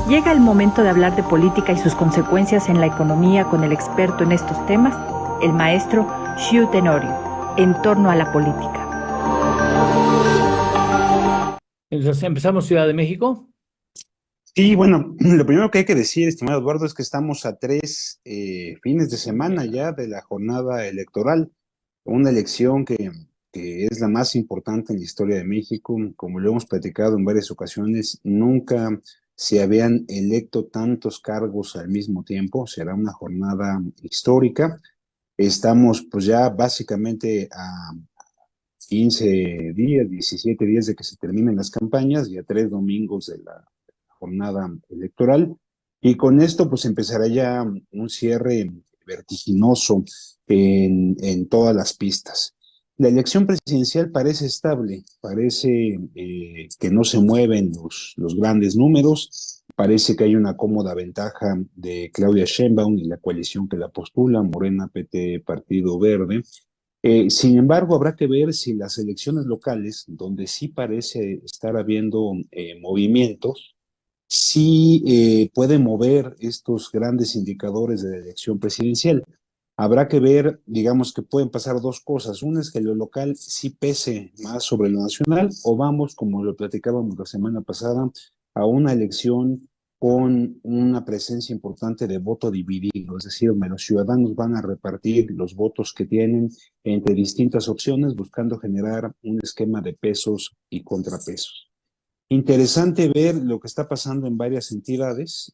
Llega el momento de hablar de política y sus consecuencias en la economía con el experto en estos temas, el maestro Xiu Tenorio, en torno a la política. Entonces, empezamos Ciudad de México. Sí, bueno, lo primero que hay que decir, estimado Eduardo, es que estamos a 3 fines de semana ya de la jornada electoral, una elección que es la más importante en la historia de México. Como lo hemos platicado en varias ocasiones, nunca se habían electo tantos cargos al mismo tiempo. Será una jornada histórica. Estamos pues ya básicamente a 15 días, 17 días de que se terminen las campañas, ya 3 domingos de la jornada electoral, y con esto pues empezará ya un cierre vertiginoso en todas las pistas. La elección presidencial parece estable, parece que no se mueven los grandes números, parece que hay una cómoda ventaja de Claudia Sheinbaum y la coalición que la postula, Morena, PT, Partido Verde. Sin embargo, habrá que ver si las elecciones locales, donde sí parece estar habiendo movimientos, sí puede mover estos grandes indicadores de la elección presidencial. Habrá que ver, digamos que pueden pasar dos cosas. Una es que lo local sí pese más sobre lo nacional, o vamos, como lo platicábamos la semana pasada, a una elección con una presencia importante de voto dividido, es decir, los ciudadanos van a repartir los votos que tienen entre distintas opciones, buscando generar un esquema de pesos y contrapesos. Interesante ver lo que está pasando en varias entidades,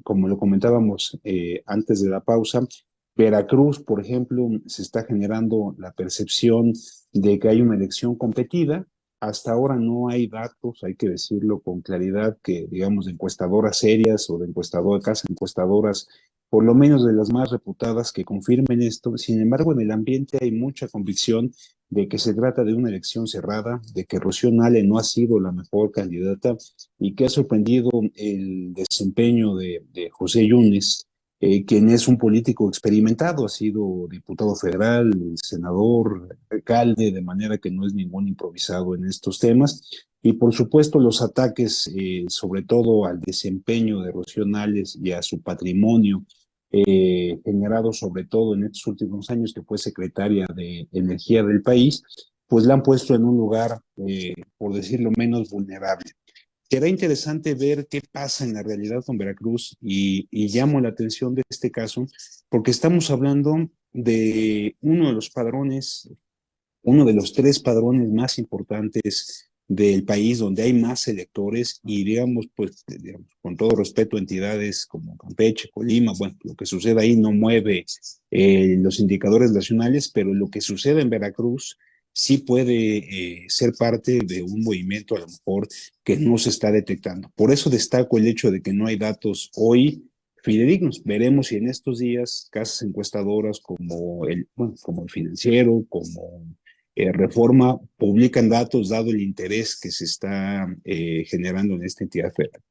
como lo comentábamos antes de la pausa. Veracruz, por ejemplo, se está generando la percepción de que hay una elección competida. Hasta ahora no hay datos, hay que decirlo con claridad, que digamos de encuestadoras serias o de casas encuestadoras, por lo menos de las más reputadas, que confirmen esto. Sin embargo, en el ambiente hay mucha convicción de que se trata de una elección cerrada, de que Rocío Nale no ha sido la mejor candidata y que ha sorprendido el desempeño de José Yunes, quien es un político experimentado, ha sido diputado federal, senador, alcalde, de manera que no es ningún improvisado en estos temas. Y por supuesto los ataques, sobre todo al desempeño de Rocío Nales y a su patrimonio, generado sobre todo en estos últimos años, que fue secretaria de Energía del país, pues la han puesto en un lugar, por decirlo menos, vulnerable. Será interesante ver qué pasa en la realidad con Veracruz y llamo la atención de este caso porque estamos hablando de uno de los 3 padrones más importantes del país, donde hay más electores y digamos, pues, digamos, con todo respeto, entidades como Campeche, Colima, bueno, lo que sucede ahí no mueve los indicadores nacionales, pero lo que sucede en Veracruz sí puede ser parte de un movimiento a lo mejor que no se está detectando. Por eso destaco el hecho de que no hay datos hoy fidedignos. Veremos si en estos días casas encuestadoras como el Financiero, como Reforma, publican datos dado el interés que se está generando en esta entidad federal.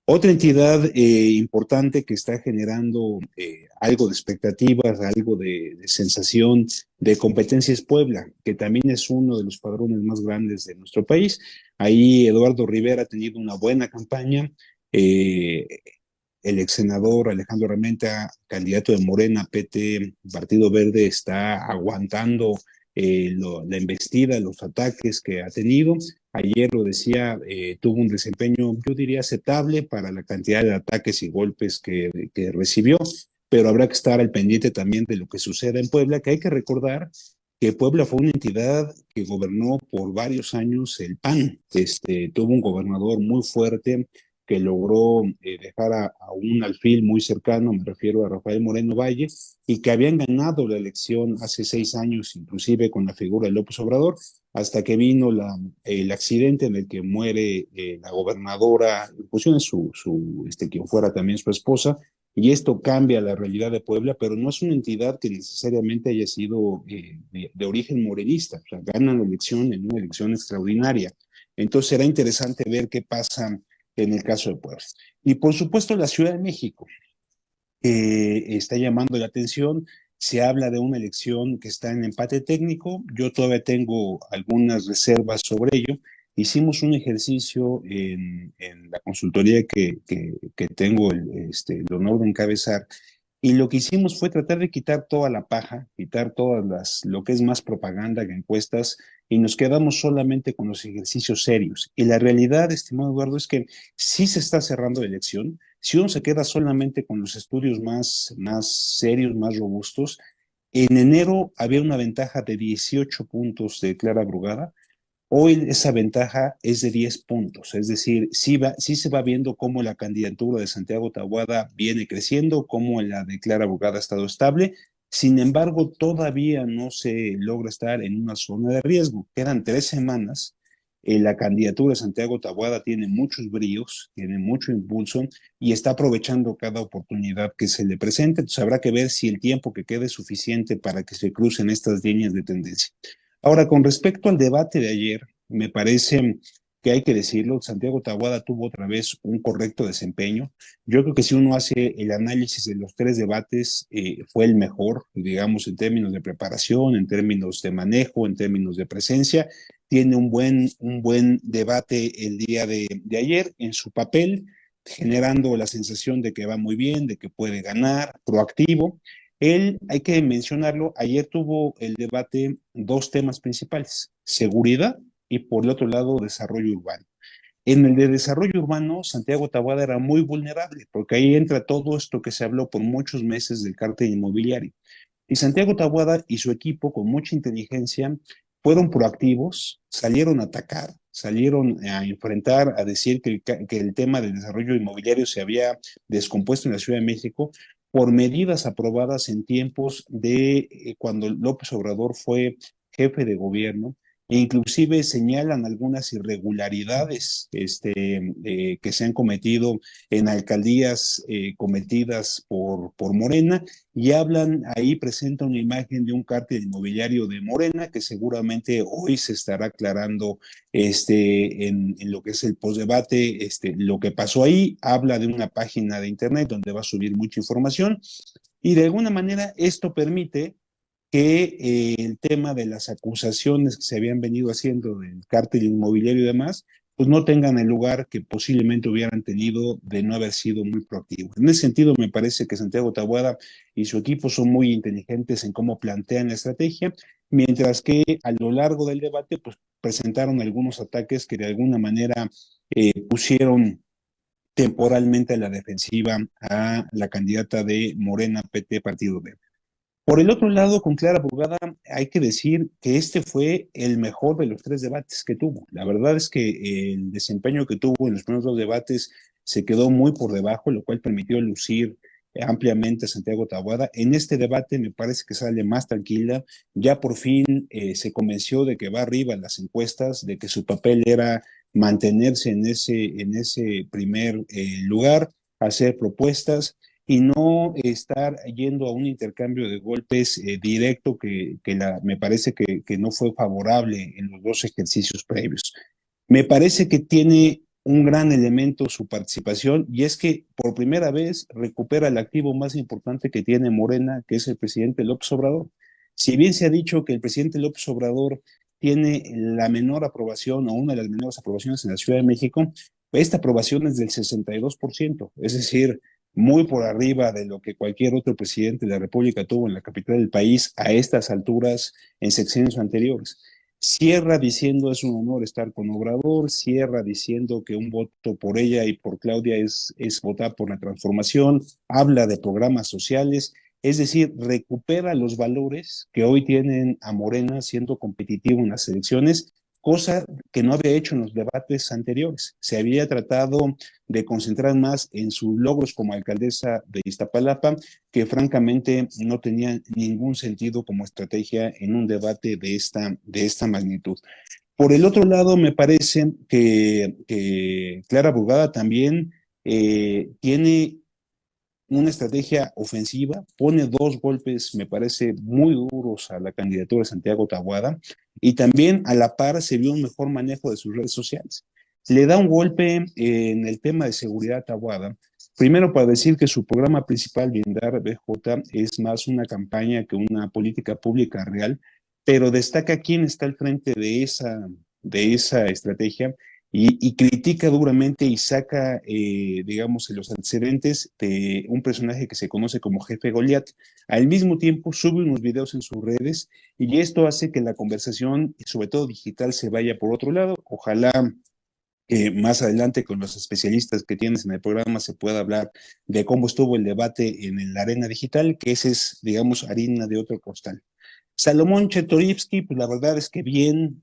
Otra entidad importante que está generando algo de expectativas, algo de sensación de competencia es Puebla, que también es uno de los padrones más grandes de nuestro país. Ahí Eduardo Rivera ha tenido una buena campaña. Eh, el ex senador Alejandro Armenta, candidato de Morena, PT, Partido Verde, está aguantando la embestida, los ataques que ha tenido. Ayer lo decía, tuvo un desempeño, yo diría, aceptable para la cantidad de ataques y golpes que recibió, pero habrá que estar al pendiente también de lo que suceda en Puebla, que hay que recordar que Puebla fue una entidad que gobernó por varios años el PAN. Tuvo un gobernador muy fuerte que logró dejar a un alfil muy cercano, me refiero a Rafael Moreno Valle, y que habían ganado la elección hace 6 años, inclusive con la figura de López Obrador, hasta que vino el accidente en el que muere la gobernadora, inclusive quien fuera también su esposa, y esto cambia la realidad de Puebla, pero no es una entidad que necesariamente haya sido de origen morenista, o sea, ganan la elección en una elección extraordinaria. Entonces será interesante ver qué pasa en el caso de Puebla. Y por supuesto la Ciudad de México, que está llamando la atención. Se habla de una elección que está en empate técnico. Yo todavía tengo algunas reservas sobre ello. hicimos un ejercicio en la consultoría que tengo el honor de encabezar, y lo que hicimos fue tratar de quitar toda la paja, quitar lo que es más propaganda que encuestas, y nos quedamos solamente con los ejercicios serios. Y la realidad, estimado Eduardo, es que sí se está cerrando la elección. Si uno se queda solamente con los estudios más serios, más robustos, en enero había una ventaja de 18 puntos de Clara Brugada. Hoy esa ventaja es de 10 puntos, es decir, sí se va viendo cómo la candidatura de Santiago Taboada viene creciendo, cómo la de Clara Brugada ha estado estable. Sin embargo, todavía no se logra estar en una zona de riesgo. Quedan 3 semanas. La candidatura de Santiago Taboada tiene muchos bríos, tiene mucho impulso y está aprovechando cada oportunidad que se le presente. Entonces habrá que ver si el tiempo que quede es suficiente para que se crucen estas líneas de tendencia. Ahora, con respecto al debate de ayer, me parece que hay que decirlo, Santiago Taboada tuvo otra vez un correcto desempeño. Yo creo que si uno hace el análisis de los 3 debates, fue el mejor, digamos, en términos de preparación, en términos de manejo, en términos de presencia. Tiene un buen debate el día de ayer en su papel, generando la sensación de que va muy bien, de que puede ganar, proactivo. Él, hay que mencionarlo, ayer tuvo el debate 2 temas principales: seguridad y por el otro lado desarrollo urbano. En el de desarrollo urbano, Santiago Taboada era muy vulnerable, porque ahí entra todo esto que se habló por muchos meses del cártel inmobiliario. Y Santiago Taboada y su equipo, con mucha inteligencia, fueron proactivos, salieron a atacar, salieron a enfrentar, a decir que el tema del desarrollo inmobiliario se había descompuesto en la Ciudad de México por medidas aprobadas en tiempos de cuando López Obrador fue jefe de gobierno, e inclusive señalan algunas irregularidades que se han cometido en alcaldías cometidas por Morena, y hablan, ahí presenta una imagen de un cártel inmobiliario de Morena que seguramente hoy se estará aclarando en lo que es el postdebate, lo que pasó ahí. Habla de una página de internet donde va a subir mucha información, y de alguna manera esto permite que el tema de las acusaciones que se habían venido haciendo del cártel inmobiliario y demás, pues no tengan el lugar que posiblemente hubieran tenido de no haber sido muy proactivos. En ese sentido, me parece que Santiago Taboada y su equipo son muy inteligentes en cómo plantean la estrategia, mientras que a lo largo del debate, pues presentaron algunos ataques que de alguna manera pusieron temporalmente a la defensiva a la candidata de Morena PT Partido Verde. Por el otro lado, con Clara Brugada, hay que decir que este fue el mejor de los 3 debates que tuvo. La verdad es que el desempeño que tuvo en los primeros 2 debates se quedó muy por debajo, lo cual permitió lucir ampliamente a Santiago Taboada. En este debate me parece que sale más tranquila, ya por fin se convenció de que va arriba en las encuestas, de que su papel era mantenerse en ese primer lugar, hacer propuestas y no estar yendo a un intercambio de golpes directo me parece que no fue favorable en los 2 ejercicios previos. Me parece que tiene un gran elemento su participación, y es que por primera vez recupera el activo más importante que tiene Morena, que es el presidente López Obrador. Si bien se ha dicho que el presidente López Obrador tiene la menor aprobación o una de las menores aprobaciones en la Ciudad de México, esta aprobación es del 62%, es decir, muy por arriba de lo que cualquier otro presidente de la República tuvo en la capital del país a estas alturas en sexenios anteriores. Cierra diciendo es un honor estar con Obrador, cierra diciendo que un voto por ella y por Claudia es votar por la transformación, habla de programas sociales, es decir, recupera los valores que hoy tienen a Morena siendo competitivo en las elecciones, cosa que no había hecho en los debates anteriores. Se había tratado de concentrar más en sus logros como alcaldesa de Iztapalapa, que francamente no tenía ningún sentido como estrategia en un debate de esta magnitud. Por el otro lado, me parece que Clara Brugada también tiene una estrategia ofensiva, pone 2 golpes, me parece, muy duros a la candidatura de Santiago Taboada, y también a la par se vio un mejor manejo de sus redes sociales. Le da un golpe en el tema de seguridad a Taboada, primero para decir que su programa principal, Blindar BJ, es más una campaña que una política pública real, pero destaca quién está al frente de esa estrategia y critica duramente y saca, digamos, los antecedentes de un personaje que se conoce como Jefe Goliat. Al mismo tiempo sube unos videos en sus redes y esto hace que la conversación, sobre todo digital, se vaya por otro lado. Ojalá más adelante con los especialistas que tienes en el programa se pueda hablar de cómo estuvo el debate en la arena digital, que ese es, digamos, harina de otro costal. Salomón Chertorivsky, pues la verdad es que bien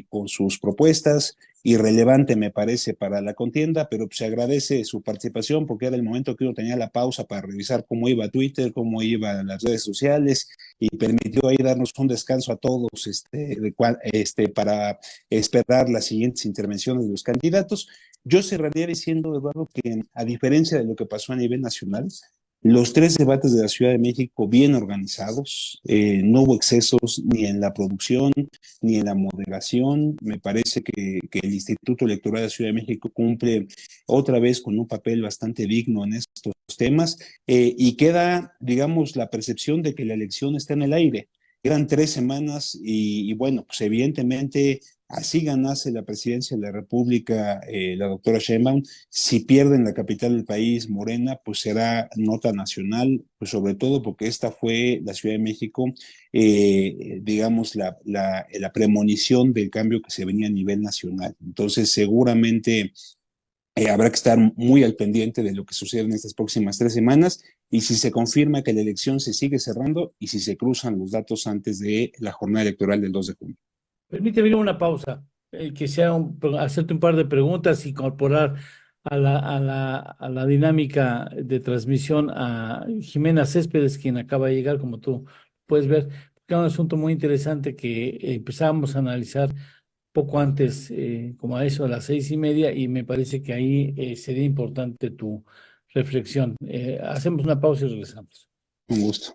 con sus propuestas, irrelevante me parece para la contienda, pero pues, se agradece su participación porque era el momento que uno tenía la pausa para revisar cómo iba Twitter, cómo iban las redes sociales y permitió ahí darnos un descanso a todos para esperar las siguientes intervenciones de los candidatos. Yo cerraría diciendo, Eduardo, que a diferencia de lo que pasó a nivel nacional, los tres debates de la Ciudad de México bien organizados, no hubo excesos ni en la producción ni en la moderación. Me parece que el Instituto Electoral de la Ciudad de México cumple otra vez con un papel bastante digno en estos temas y queda, digamos, la percepción de que la elección está en el aire. Quedan 3 semanas y bueno, pues evidentemente así ganase la presidencia de la República la doctora Sheinbaum, si pierden la capital del país, Morena, pues será nota nacional, pues sobre todo porque esta fue la Ciudad de México, digamos, la premonición del cambio que se venía a nivel nacional. Entonces, seguramente habrá que estar muy al pendiente de lo que sucede en estas próximas 3 semanas y si se confirma que la elección se sigue cerrando y si se cruzan los datos antes de la jornada electoral del 2 de junio. Permíteme una pausa, que sea hacerte un par de preguntas, incorporar a la dinámica de transmisión a Jimena Céspedes, quien acaba de llegar, como tú puedes ver. Es un asunto muy interesante que empezamos a analizar poco antes, como a eso, a las 6:30, y me parece que ahí sería importante tu reflexión. Hacemos una pausa y regresamos. Un gusto.